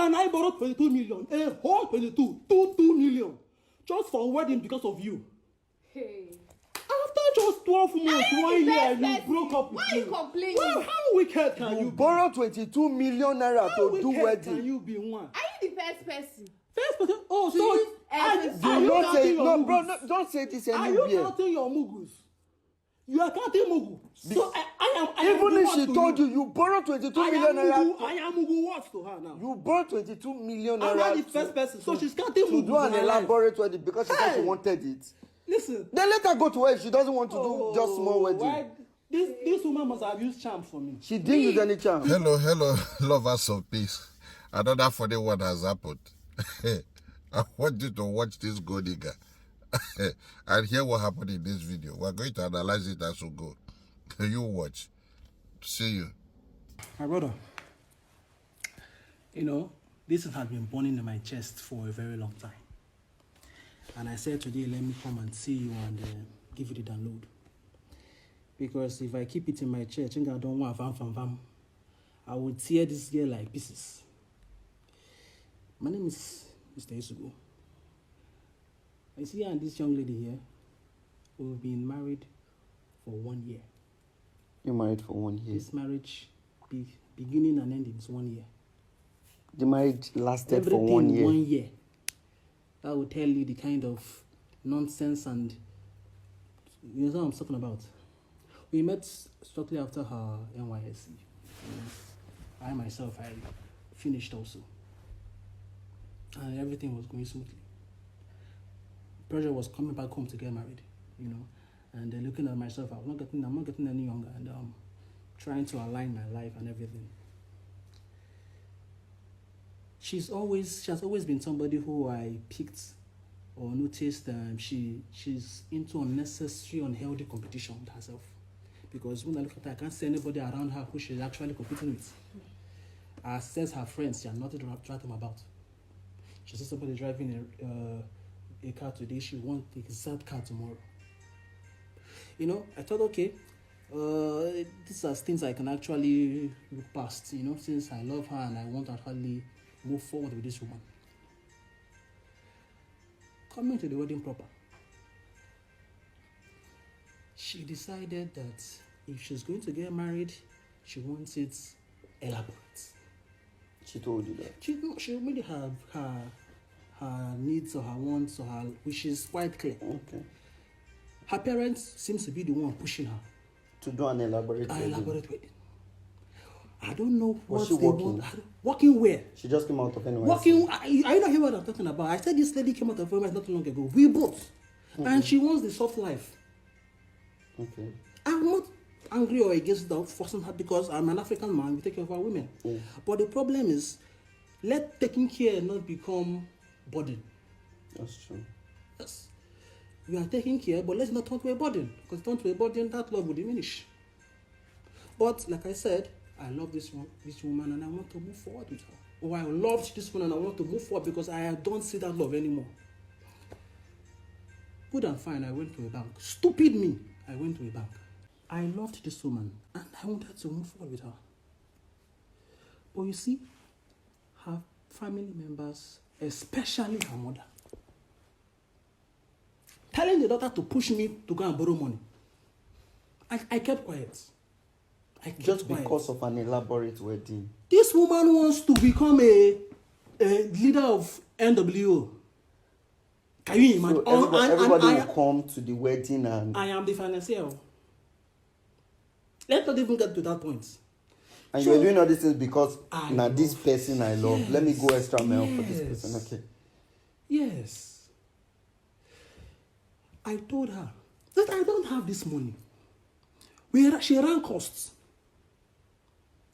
can I borrow 22 million? A whole 2 million. Just for a wedding because of you. Hey. After just 12 months, 1 year, you broke up with me. Why are you complaining? Well, how wicked can you be? Borrow 22 million naira to do wedding. Can you be one? Are you the first person? First person? Oh, Do are you not say, counting your no, mugus? bro, no, don't say this Are you anywhere. counting your mugus? You are counting mugu. So I am Even if she told you, you borrow 22 million naira. I am mugu what to her now? You borrow 22 million naira. I'm not the first person, so she's counting mugu. To do an elaborate wedding because she said she wanted it. Listen. Then let her go to where she doesn't want to do just small wedding. Why? This woman must have used charm for me. She didn't use any charm. Hello, lovers of peace. Another funny one has happened. I want you to watch this gold digger and hear what happened in this video. We're going to analyze it as we go. You watch. See you. My brother, you know, this has been burning in my chest for a very long time. And I said today, let me come and see you and give you the download. Because if I keep it in my chest, I don't want vam, I would tear this girl like pieces. My name is Mr. Isugo. I see her and this young lady here. We've been married for 1 year. You married for 1 year? This marriage, beginning and ending is 1 year. The marriage lasted Everything for 1 year? 1 year. That will tell you the kind of nonsense and... You know what I'm talking about? We met shortly after her NYSC. I myself, I finished also. And everything was going smoothly. Pressure was coming back home to get married, you know. And looking at myself, I'm not getting any younger, and trying to align my life and everything. She has always been somebody who I picked or noticed she's into unnecessary, unhealthy competition with herself. Because when I look at her, I can't see anybody around her who she's actually competing with. As says her friends, she has nothing to write them about. She sees somebody driving a car today, she wants the exact car tomorrow. You know, I thought, okay, these are things I can actually look past, you know, since I love her and I want to actually move forward with this woman. Coming to the wedding proper, she decided that if she's going to get married, she wants it elaborate. She told you that? She already have her needs or her wants or her wishes quite clear. Okay. Her parents seems to be the one pushing her to do an elaborate wedding. I don't know what she they want. Working where? She just came out of NYC. Working. Are you not hearing what I'm talking about? I said this lady came out of NYC not too long ago. We both. And she wants the soft life. Okay. I'm not angry or against the forcing her because I'm an African man. We take care of our women. Yeah. But the problem is, let taking care not become burden. That's true. Yes. We are taking care, but let's not turn to a burden. Because turn to a burden, that love will diminish. But like I said, I love this woman and I want to move forward with her. Or I loved this one and I want to move forward because I don't see that love anymore. Good and fine, I went to a bank. Stupid me, I went to a bank. I loved this woman and I wanted to move forward with her. But you see, her family members, especially her mother, telling the daughter to push me to go and borrow money. I kept quiet. Just because of an elaborate wedding. This woman wants to become a leader of NWO. Can you imagine? So everybody will come to the wedding and... I am the financier. Let's not even get to that point. And you're doing all these things because now this person I love. Yes. Let me go extra mile for this person. Okay. Yes. I told her that I don't have this money. She ran costs.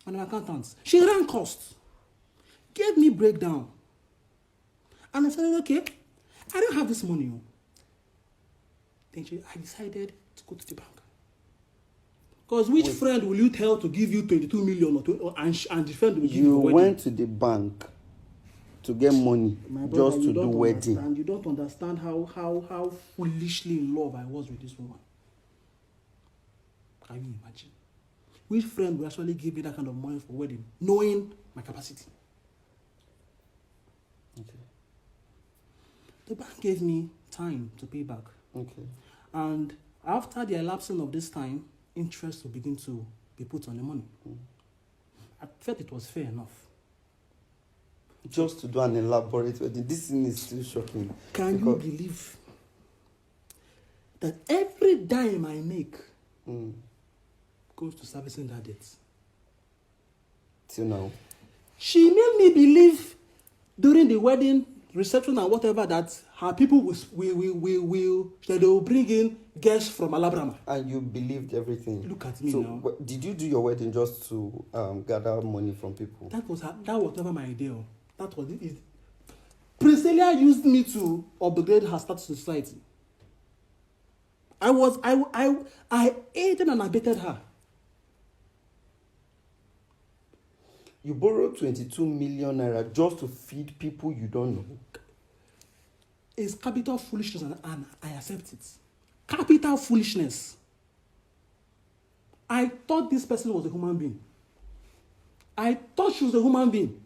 And my accountants. She ran costs. Gave me breakdown. And I said, okay, I don't have this money. Then I decided to go to the bank. Because which friend will you tell to give you 22 million and the friend will give you wedding? You went to the bank to get money just to do wedding. And you don't understand how foolishly in love I was with this woman. Can you imagine? Which friend will actually give me that kind of money for wedding, knowing my capacity? Okay. The bank gave me time to pay back. Okay. And after the elapsing of this time, interest will begin to be put on the money. I felt it was fair enough. Just to do an elaborate wedding. This thing is still shocking. Can you believe that every dime I make goes to servicing that debt? Till now. She made me believe during the wedding reception and whatever that her people will bring in guests from Alabama. And you believed everything. Look at me so, now. Did you do your wedding just to gather money from people? That was never my idea. That was it. Priscilla used me to upgrade her status in society. I aided and abetted her. You borrowed 22 million naira just to feed people you don't know. It's capital foolishness and I accept it. Capital foolishness. I thought this person was a human being. I thought she was a human being.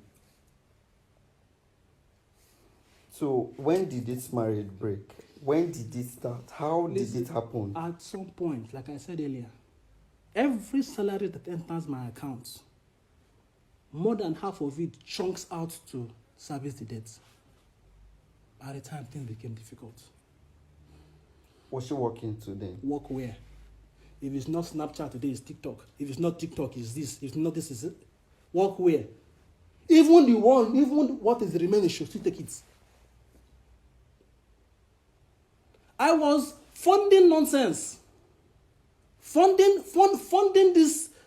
So when did this marriage break? When did it start? How did it happen? At some point, like I said earlier, every salary that enters my account, more than half of it chunks out to service the debt. By the time things became difficult. Was she working today? Work where? If it's not Snapchat today, it's TikTok. If it's not TikTok, it's this. If not this, is it. Work where? Even what is remaining should still take it. I was funding nonsense. Funding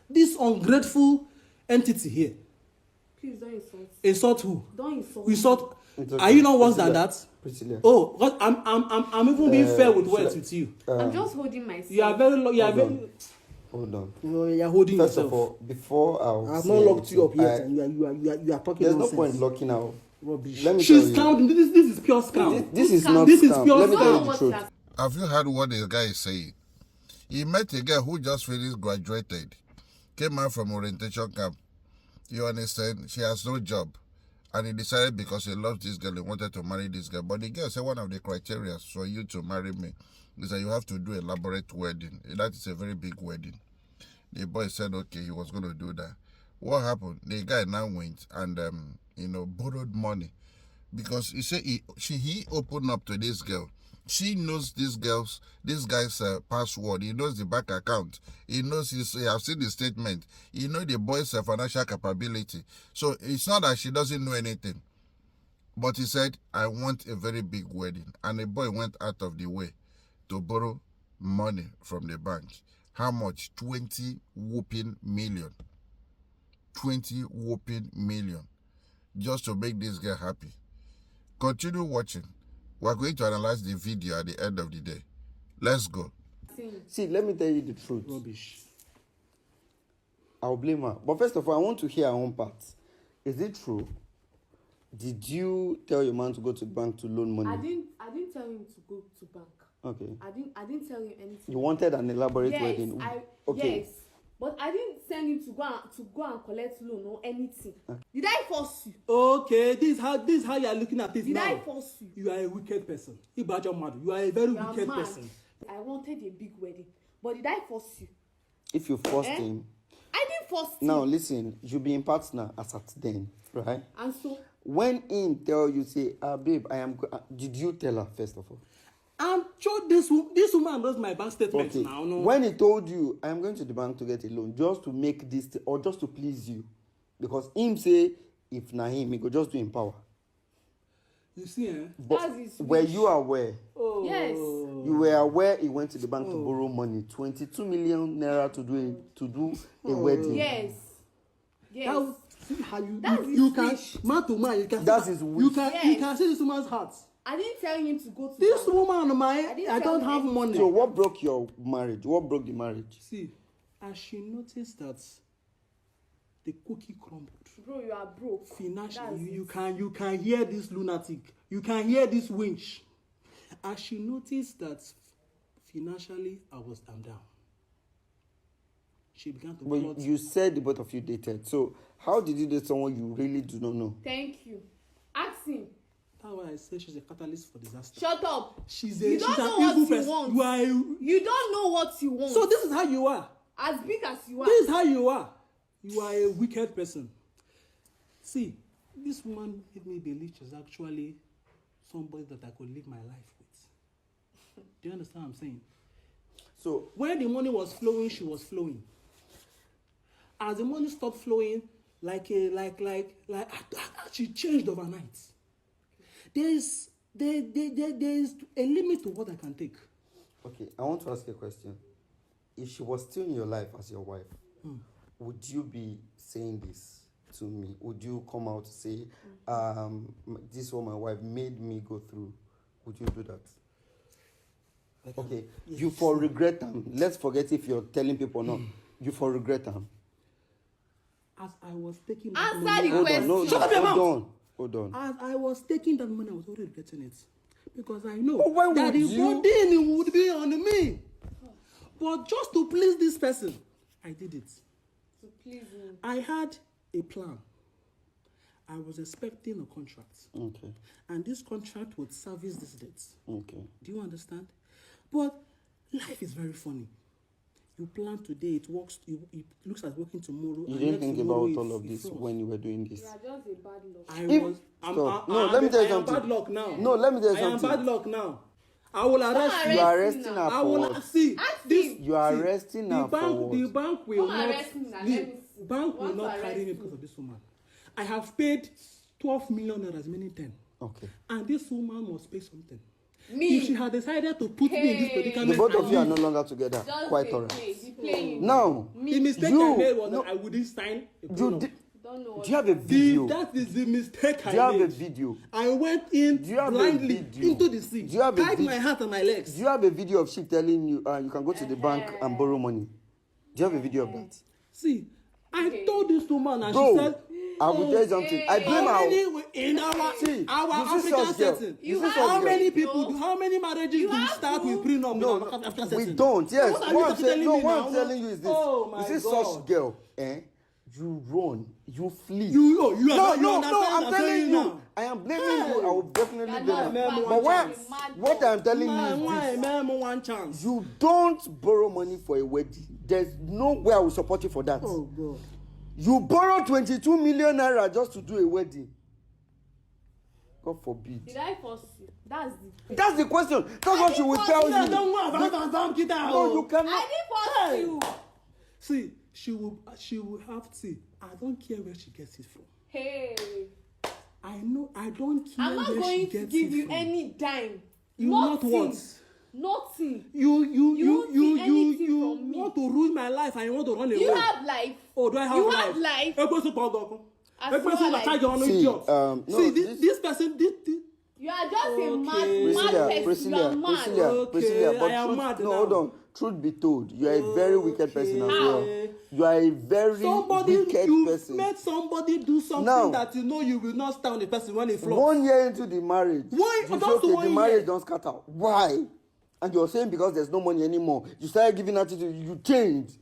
this ungrateful entity here. Please don't insult. Insult who? Don't insult. Insult. Okay. Are you not worse than that? Priscilla. Oh, God, I'm even being fair with words with you. I'm just holding myself. You are very. Hold on. You are holding First yourself. of all, before I have not locked you up yet, and you are talking There's nonsense. no point locking out. Rubbish. Let me She's tell you. scam. This is pure scam. This is not This is scam. pure Let me tell you scam. the truth. Have you heard what this guy is saying? He met a girl who just finished graduated, came out from orientation camp. You understand? She has no job. And he decided because he loves this girl, he wanted to marry this girl. But the girl said one of the criteria for you to marry me is that you have to do an elaborate wedding. That is a very big wedding. The boy said, okay, he was going to do that. What happened? The guy now went and, borrowed money. Because he said he opened up to this girl. She knows this guy's password. He knows the bank account. He knows he has seen the statement. He knows the boy's financial capability. So it's not that she doesn't know anything. But he said, I want a very big wedding. And the boy went out of the way to borrow money from the bank. How much? 20 whooping million. 20 whooping million. Just to make this girl happy. Continue watching. We're going to analyze the video at the end of the day. Let's go. See, let me tell you the truth. Rubbish. I'll blame her. But first of all, I want to hear her own part. Is it true? Did you tell your man to go to the bank to loan money? I didn't tell him to go to bank. Okay. I didn't tell him anything. You wanted an elaborate yes, wedding. Okay. Yes. But I didn't send him to go and collect loan or anything. Did I force you? Okay, this is how you are looking at this Did now. I force you? You are a wicked person. You are a very You are wicked mad. person. I wanted a big wedding. But did I force you? If you forced him. I didn't force him. Now, listen, you be in partner as at then, right? And so? When him tell you, say, babe, did you tell her first of all? I'm sure this woman knows my bank statement Okay. now. No? When he told you, I am going to the bank to get a loan just to make this, or just to please you. Because him say, if na him, he go just do in power. You see, eh? But That's his were wish. you aware? Oh. Yes. You were aware he went to the bank to borrow money, 22 million naira to do a wedding. Yes. Yes. That, see how That's you his can wish. man to man. You can. That's his You wish. can. Yes. You can see this woman's heart. I didn't tell him to go to This bank. woman, didn't I tell don't him have anything. money. So what broke your marriage? What broke the marriage? See, as she noticed that the cookie crumbled. Bro, you are broke. Financially, That's you can hear this lunatic. You can hear this winch. As she noticed that financially I'm down. She began to plot. But you said the both of you dated. So how did you date someone you really do not know? Thank you. Ask him. why I say she's a catalyst for disaster. Shut up. She's You don't know what you want. You are You don't know what you want. so this is how you are. As big as you are. This is how you are. You are a wicked person. See, this woman made me believe she's actually somebody that I could live my life with. Do you understand what I'm saying? So when the money was flowing, she was flowing. As the money stopped flowing, she changed overnight. There's a limit to what I can take. okay, I want to ask you a question. If she was still in your life as your wife, would you be saying this to me? Would you come out to say, this is what my wife made me go through? Would you do that? Okay, yes. You for regret them. Let's forget if you're telling people or not. You for regret them. As I was taking that Answer money, the Hold on, no, question. Shut up your mouth. hold on. as I was taking that money, I was already regretting it. Because I know But why that would the you? burden would be on me. But just to please this person, I did it. To please me. I had a plan. I was expecting a contract. Okay, And this contract would service this debt. okay. Do you understand? But life is very funny. You plan today, it works. It looks like working tomorrow. You and didn't next think tomorrow about all it's- of this it's not. when you were doing this. You are just a bad luck. I If- was. Stop. No, let me tell you I something. am bad luck now. No, let me tell you I am something. bad luck now. I will arrest You you. are arresting her I for will what? see. Ask This. him. You are see, arresting the her for bank. what? The bank will Don't not. arrest me now, The let me see. bank will Want to not carry arrest me me. because of this woman. I have paid 12 million naira, meaning 10. Okay. And this woman must pay something. Me. If she had decided to put me in this Hey. predicament, The both of I you are leave. no longer together. Just Quite dey alright. play. Be playing. Now, The mistake You- I made was no. that I wouldn't sign a you prenup. did, Don't know what do you have a The, video? that is the mistake Do I you have made. a video? I went in Do you have a blindly video? into the sea. Do you have a tied vid- my hand and my legs. Do you have a video of she telling you you can go to the bank and borrow money? Do you have a video of that? See, I Okay. told this woman and Bro, she said, I will tell you something. I blame already her. in our See, you see African such girl. setting, You see how such many girl. people, how many marriages You do we have start to. with prenup No, in our African we setting? don't. Yes. What are What you I'm saying, telling no, me what now? I'm telling you is this. Oh my you see God. such girl, you run, you flee. You are no, not- you no, understand no, what I'm telling you. now. I am blaming Hey. you. I will definitely You're blame not her. bad. But Mad what dog. I'm telling you is this. one chance. You don't borrow money for a wedding. There's no way I will support you for that. Oh God. You borrow 22 million naira just to do a wedding. God forbid. Did I force you? That's the. That's the question. That's what she will tell Yeah, you. don't worry about that. Get out. No, you I cannot. didn't force you. See, she will have to. I don't care where she gets it from. Hey. I know. I don't care I'm not where she going to gets give it you from. any dime. You not Nothing. what? Nothing. You won't see anything from me. want to ruin my life and you want to run away. You have life. Oh, do I have You life? have life. As As well like like- See, no, See, this person did. You are just a Okay. mad person. You are mad. Okay, but I am truth, mad no, now. hold on. Truth be told, you are a very wicked person as well. Okay. You are a very Somebody wicked you person. made somebody do something Now- that you know you will not stand the person when he flops. 1 year into the marriage, Why? you Just say, okay, 1 the year. marriage don't scatter. Why? And you're saying because there's no money anymore. You started giving attitude. You changed.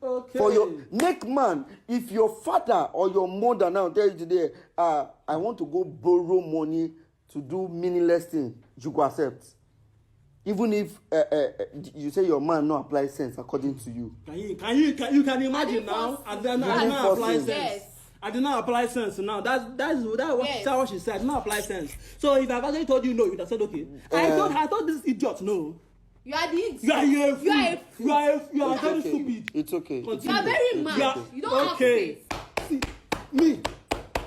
Okay. For your make man, if your father or your mother now tell you today, I want to go borrow money to do meaningless thing, you go accept. Even if you say your man no apply sense according to you. You can imagine now. I did not apply sense. Yes. I did not apply sense now. That's Yes. what she said. I did not apply sense. So if I've actually told you no, you'd have said okay. I thought this idiot no. You are the idiot. You are a fool. You are a fool. You are It's very okay. stupid. It's okay. Continue. You are very It's mad. okay. You don't Okay. have faith. See, me.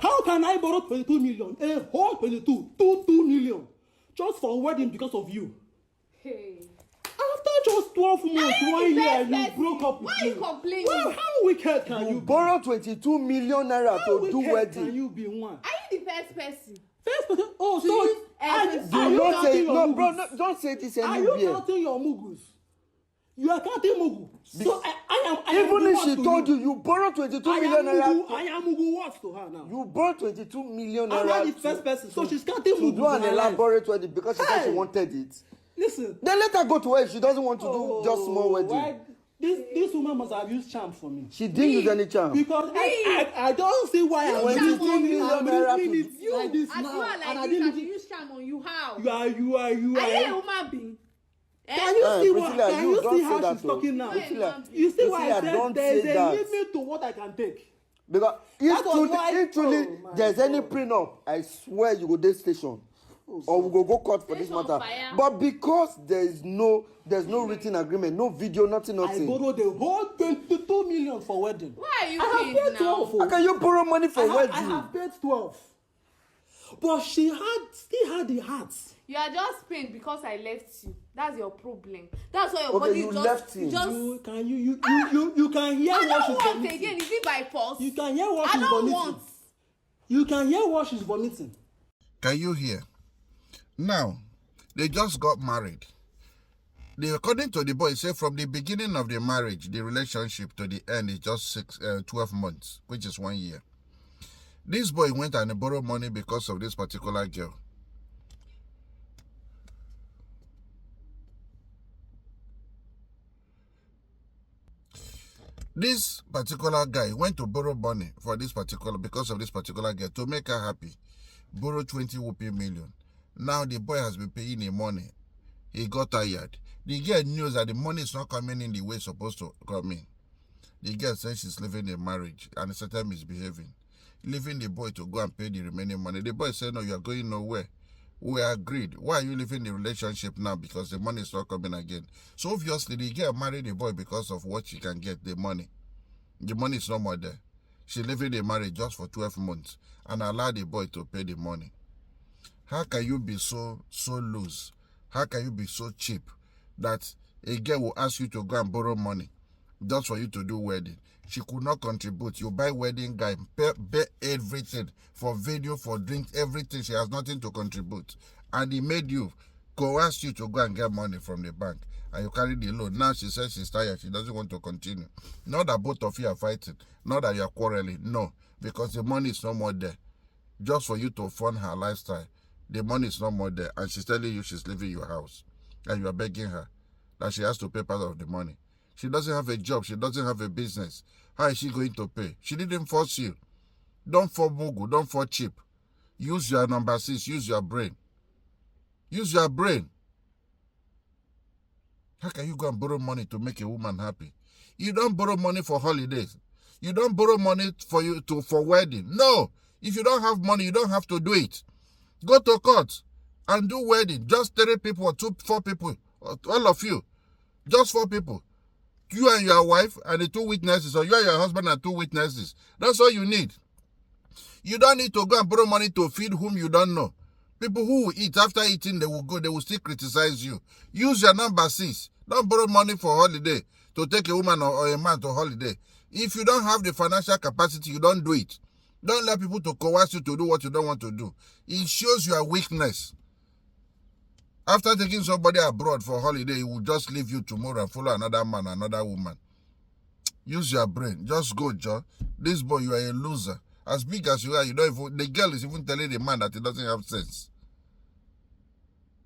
How can I borrow 22 million? A whole 2 million. Just for a wedding because of you. Hey. After just 12 months, Are you 1 the year, best you person? broke up with Why are me. you complaining? Well, how wicked can you You be? borrow 22 million naira How to wicked do can wedding. you be one? Are you the first person? First person. Oh, To so use are every- you Do not counting say your no, bro. mugus? No, don't say this Are you anywhere. counting your mugus? You are counting mugu. So I am Even the if worst she to told you borrow 22 million naira. I am mugu worse to her now. You borrow 22 million I'm not the naira first person, so she's counting to mugu. do an elaborate wedding because she said she Hey. wanted it. Listen. Then let her go to where she doesn't want to do just small wedding. Why? This woman must have used charm for me. She didn't use any charm. Because I don't see why I'm 22 million naira to- doing this As now. you are like And I this, didn't and you use shame on you. How? You are. Are you a human being? Can you see what? Priscilla, Can you you don't see say how that, she's though. talking now? Priscilla, You see why I Priscilla, don't said there is say a that. limit to what I can take. Because That was why- if truly oh my there's any God. prenup, I swear you go dey station. Or we go court for this Station matter. fire. But because there's no written agreement, no video, nothing. I borrowed the whole 22 million for wedding. Why are you I have paid paid now? 12. How can you borrow money for I wedding? have paid 12. But she still had the heart. You are just pained because I left you. That's your problem. That's why your Okay, body you just left him. just. You can hear I what don't she's want vomiting. again. Is it by force? You can hear what I she's don't vomiting. want. You can hear what she's vomiting. Can you hear? Now, they just got married. According to the boy, say from the beginning of the marriage, the relationship to the end is just 12 months, which is 1 year. This boy went and borrowed money because of this particular girl. This particular guy went to borrow money for because of this particular girl to make her happy. Borrow 20 whooping million. Now the boy has been paying the money. He got tired. The girl knows that the money is not coming in the way it's supposed to come in. The girl says she's leaving the marriage and certain misbehaving. Leaving the boy to go and pay the remaining money. The boy said, no, you are going nowhere. We agreed. Why are you leaving the relationship now? Because the money is not coming again. So obviously the girl married the boy because of what she can get, the money. The money is no more there. She leaving the marriage just for 12 months and allow the boy to pay the money. How can you be so loose? How can you be so cheap that a girl will ask you to go and borrow money just for you to do wedding? She could not contribute. You buy wedding guy, pay everything for video, for drinks, everything. She has nothing to contribute. And he made you, coerce you to go and get money from the bank. And you carry the loan. Now she says she's tired. She doesn't want to continue. Not that both of you are fighting. Not that you are quarreling. No. Because the money is no more there. Just for you to fund her lifestyle. The money is no more there. And she's telling you she's leaving your house. And you are begging her that she has to pay part of the money. She doesn't have a job. She doesn't have a business. How is she going to pay? She didn't force you. Don't fall mugu. Don't fall cheap. Use your number 6. Use your brain. Use your brain. How can you go and borrow money to make a woman happy? You don't borrow money for holidays. You don't borrow money for wedding. No. If you don't have money, you don't have to do it. Go to court and do wedding. Just 3 people or 4 people. All of you. Just 4 people. You and your wife and the 2 witnesses, or you and your husband and 2 witnesses. That's all you need. You don't need to go and borrow money to feed whom you don't know. People who will eat, after eating, they will still criticize you. Use your number 6. Don't borrow money for holiday to take a woman or a man to holiday. If you don't have the financial capacity, you don't do it. Don't let people to coerce you to do what you don't want to do. It shows your weakness. After taking somebody abroad for holiday, he will just leave you tomorrow and follow another man, another woman. Use your brain. Just go, John. This boy, you are a loser. As big as you are, you don't even, the girl is even telling the man that he doesn't have sense.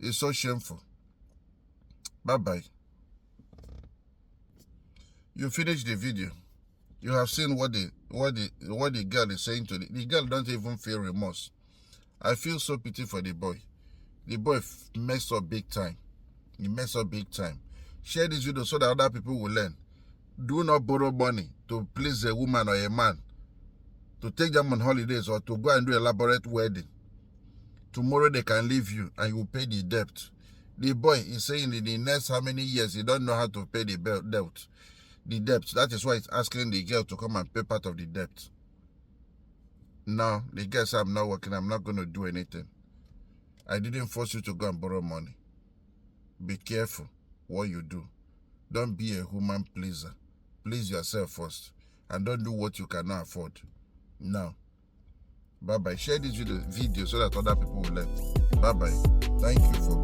It's so shameful. Bye-bye. You finished the video. You have seen what the girl is saying to the girl. Don't even feel remorse. I feel so pity for the boy. The boy messed up big time. He messed up big time. Share this video so that other people will learn. Do not borrow money to please a woman or a man, to take them on holidays or to go and do elaborate wedding. Tomorrow they can leave you and you will pay the debt. The boy is saying in the next how many years he don't know how to pay the debt. The debt. That is why he's asking the girl to come and pay part of the debt. Now, the girl said, I'm not working, I'm not going to do anything. I didn't force you to go and borrow money. Be careful what you do. Don't be a human pleaser. Please yourself first. And don't do what you cannot afford. Now, bye-bye. Share this video so that other people will learn. Bye-bye. Thank you for